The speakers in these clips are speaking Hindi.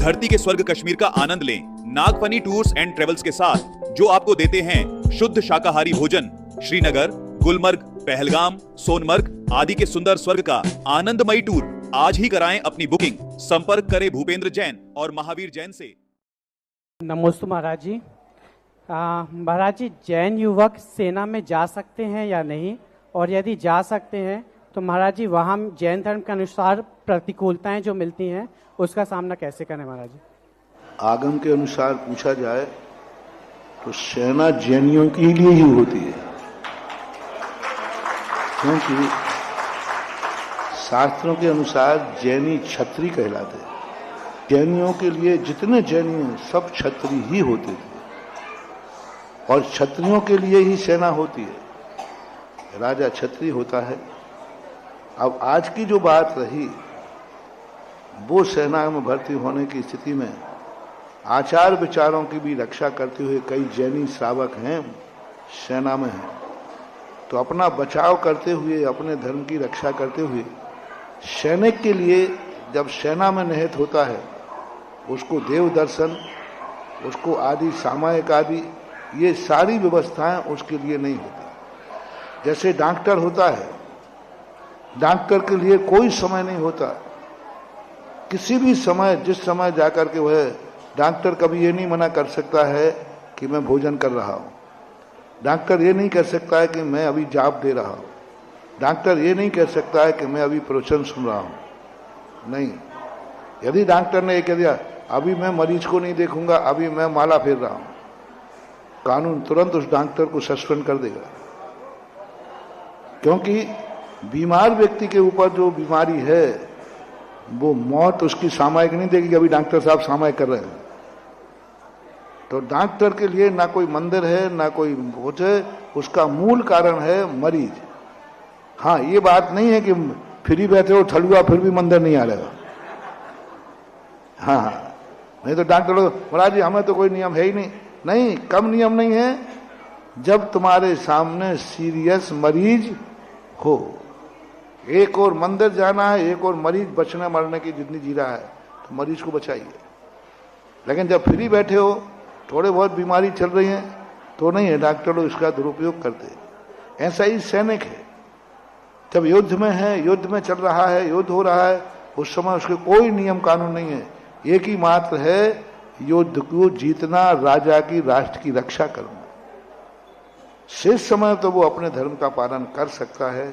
धरती के स्वर्ग कश्मीर का आनंद लें नागफनी टूर्स एंड ट्रेवल्स के साथ, जो आपको देते हैं शुद्ध शाकाहारी भोजन। श्रीनगर, गुलमर्ग, पहलगाम, सोनमर्ग आदि के सुंदर स्वर्ग का आनंदमयी टूर आज ही कराएं अपनी बुकिंग। संपर्क करें भूपेंद्र जैन और महावीर जैन से। नमस्ते महाराज जी। महाराज जी, जैन युवक सेना में जा सकते हैं या नहीं, और यदि जा सकते हैं तो महाराज जी वहाँ जैन धर्म के अनुसार प्रतिकूलताएं जो मिलती हैं उसका सामना कैसे करें महाराज जी? आगम के अनुसार पूछा जाए तो सेना जैनियों के लिए ही होती है, क्योंकि शास्त्रों के अनुसार जैनी क्षत्रिय कहलाते हैं। जैनियों के लिए जितने जैनी हैं सब क्षत्रिय ही होते थे, और क्षत्रियों के लिए ही सेना होती है। राजा क्षत्रिय होता है। अब आज की जो बात रही, वो सेना में भर्ती होने की स्थिति में आचार विचारों की भी रक्षा करते हुए कई जैनी श्रावक हैं, सेना में हैं, तो अपना बचाव करते हुए, अपने धर्म की रक्षा करते हुए सैनिक के लिए जब सेना में निहित होता है, उसको देव दर्शन, उसको आदि सामायिक आदि ये सारी व्यवस्थाएं उसके लिए नहीं होती। जैसे डॉक्टर होता है, डॉक्टर के लिए कोई समय नहीं होता। किसी भी समय, जिस समय जाकर के वह डॉक्टर कभी ये नहीं मना कर सकता है कि मैं भोजन कर रहा हूँ। डॉक्टर ये नहीं कह सकता है कि मैं अभी जाप दे रहा हूँ। डॉक्टर ये नहीं कह सकता है कि मैं अभी प्रवचन सुन रहा हूँ। नहीं, यदि डॉक्टर ने ये कह दिया अभी मैं मरीज को नहीं देखूंगा, अभी मैं माला फेर रहा हूँ, कानून तुरंत उस डॉक्टर को सस्पेंड कर देगा। क्योंकि बीमार व्यक्ति के ऊपर जो बीमारी है वो मौत उसकी सामायिक नहीं देगी कि अभी डॉक्टर साहब सामायिक कर रहे हैं। तो डॉक्टर के लिए ना कोई मंदिर है, ना कोई भोज है, उसका मूल कारण है मरीज। हाँ, ये बात नहीं है कि फ्री बैठे हो ठलुआ फिर भी मंदिर नहीं आ रहेगा। हाँ, नहीं तो डॉक्टर लोग महाराज जी हमें तो कोई नियम है ही नहीं। नहीं, कम नियम नहीं है। जब तुम्हारे सामने सीरियस मरीज हो, एक और मंदिर जाना है, एक और मरीज बचने मरने की जितनी जी रहा है, तो मरीज को बचाइए। लेकिन जब फ्री बैठे हो, थोड़े बहुत बीमारी चल रही है, तो नहीं है, डॉक्टर लोग इसका दुरुपयोग करते हैं। ऐसा ही सैनिक है, जब युद्ध में है, युद्ध में चल रहा है, युद्ध हो रहा है, उस समय उसके कोई नियम कानून नहीं है। एक ही मात्र है, युद्ध को जीतना, राजा की, राष्ट्र की रक्षा करना। शेष समय तो वो अपने धर्म का पालन कर सकता है,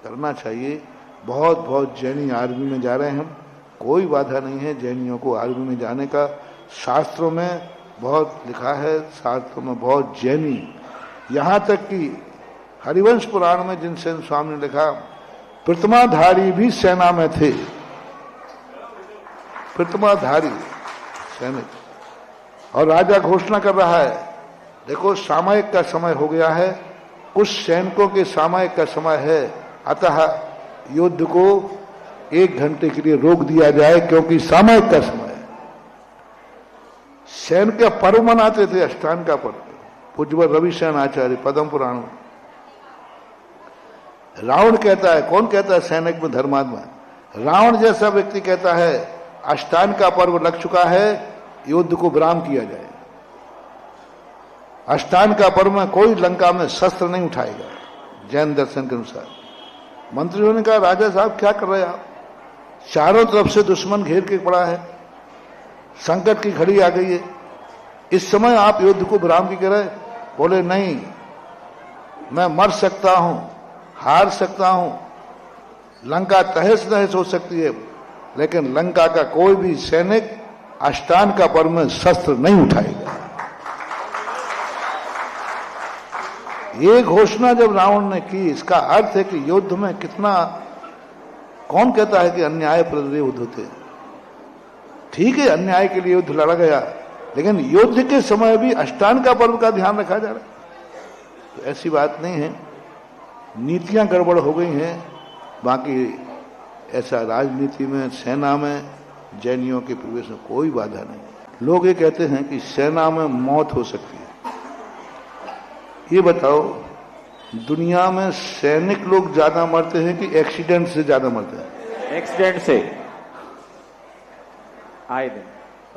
करना चाहिए। बहुत बहुत जैनी आर्मी में जा रहे हैं हम, कोई बाधा नहीं है जैनियों को आर्मी में जाने का। शास्त्रों में बहुत लिखा है, शास्त्रों में बहुत जैनी, यहाँ तक कि हरिवंश पुराण में जिनसेन स्वामी ने लिखा, प्रतिमाधारी भी सेना में थे। प्रतिमाधारी सैनिक, और राजा घोषणा कर रहा है देखो सामयिक का समय हो गया है, कुछ सैनिकों के सामयिक का समय है, अतः युद्ध को 1 घंटे के लिए रोक दिया जाए क्योंकि सामयिक का समय है। सैन का पर्व मनाते थे, अष्टान का पर्व, पूज्यवर रविशरण आचार्य पद्म पुराण में। रावण कहता है, कौन कहता है सैनिक में धर्मात्मा? रावण जैसा व्यक्ति कहता है अष्टान का पर्व लग चुका है, युद्ध को विराम किया जाए। अष्टान का पर्व में कोई लंका में शस्त्र नहीं उठाएगा, जैन दर्शन के अनुसार। मंत्रियों ने कहा राजा साहब क्या कर रहे हैं आप? चारों तरफ से दुश्मन घेर के पड़ा है, संकट की घड़ी आ गई है, इस समय आप युद्ध को विराम की कह रहे? बोले नहीं, मैं मर सकता हूं, हार सकता हूं, लंका तहस नहस हो सकती है, लेकिन लंका का कोई भी सैनिक अष्टान का पर्व में शस्त्र नहीं उठाएगा। ये घोषणा जब रावण ने की, इसका अर्थ है कि युद्ध में कितना, कौन कहता है कि अन्याय प्रद युद्ध होते? ठीक है, अन्याय के लिए युद्ध लड़ा गया, लेकिन युद्ध के समय भी अष्टान का पर्व का ध्यान रखा जा रहा है। तो ऐसी बात नहीं है, नीतियां गड़बड़ हो गई हैं। बाकी ऐसा राजनीति में, सेना में जैनियों के प्रवेश में कोई बाधा नहीं। लोग ये कहते हैं कि सेना में मौत हो सकती है। ये बताओ, दुनिया में सैनिक लोग ज्यादा मरते हैं कि एक्सीडेंट से ज्यादा मरते हैं? एक्सीडेंट से आए दिन।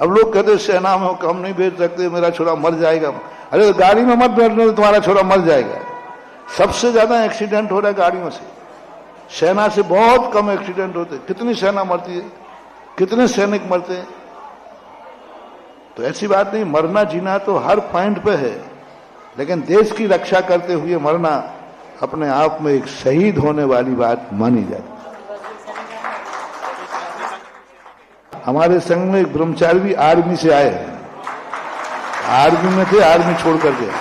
अब लोग कहते सेना में हो कम नहीं भेज सकते, मेरा छोरा मर जाएगा। अरे तो गाड़ी में मत बैठने, तुम्हारा छोरा मर जाएगा। सबसे ज्यादा एक्सीडेंट हो रहा है गाड़ियों से, सेना से बहुत कम एक्सीडेंट होते। कितनी सेना मरती है, कितने सैनिक मरते हैं। तो ऐसी बात नहीं, मरना जीना तो हर पॉइंट पे है, लेकिन देश की रक्षा करते हुए मरना अपने आप में एक शहीद होने वाली बात मानी जाती। हमारे संघ में एक ब्रह्मचारी भी आर्मी से आए हैं, आर्मी में थे, आर्मी छोड़ कर गए।